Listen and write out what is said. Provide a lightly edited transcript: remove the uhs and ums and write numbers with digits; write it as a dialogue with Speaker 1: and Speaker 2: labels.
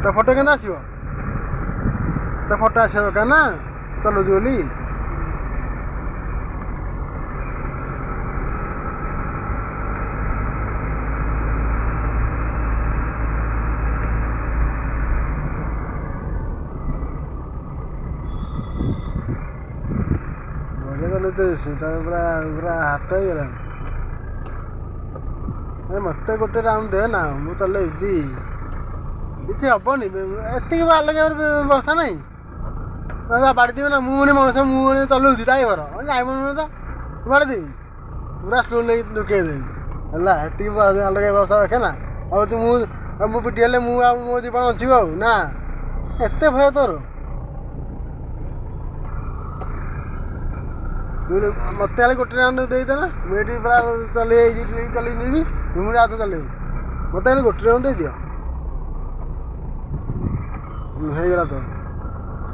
Speaker 1: ତା ଫଟୋ କେମିତି ଆସିବ? ତା ଫଟୋ ଆସିବା ଦରକାର ନା ଚଲଉଛି ବୋଲି। ବଢ଼ିଆ ଚଲଉଛି ସେ, ତା ପୁରା ପୁରା ହାତ ହେଇଗଲାଣି। ମୋତେ ଗୋଟେ ରାଉଣ୍ଡ ଦେ ନା, ମୁଁ ଚଲେଇବି। କିଛି ହବନି, ଏତିକି ଆଲୋଚନାର ବ୍ୟବସ୍ଥା ନାହିଁ। ବାଡ଼ିଦେବି ନା, ମୁଁ ପୁଣି ମଣିଷ, ମୁଁ ପୁଣି ଚଲଉଛି ଡ୍ରାଇଭର, ଡ୍ରାଇଭର ତ ବାଡ଼ିଦେବି, ପୁରା ସ୍ଲୋ ନେଇକି ଲୁକେଇଦେବି ହେଲା। ଏତିକି ଅଲଗା ବ୍ୟବସ୍ଥା ଦେଖେ ନା। ଭାବୁଛୁ ମୁଁ ପିଟି ହେଲେ ମୁଁ ଆଉ ମୋ ଜୀବନ ବଞ୍ଚିବ ଆଉ ନା? ଏତେ ଭୟ ତୋର? ମୋତେ ହେଲେ ଗୋଟେ ରାଉଣ୍ଡ ଦେଇଦେଲା, ମୁଁ ଏଠି ପୁରା ଚଲେଇ ଯିବି, ମୁଁ ହାତ ଚଲେଇବି। ମୋତେ ହେଲେ ଗୋଟେ ରାଉଣ୍ଡ ଦେଇଦିଅ, ହେଇଗଲା ତ।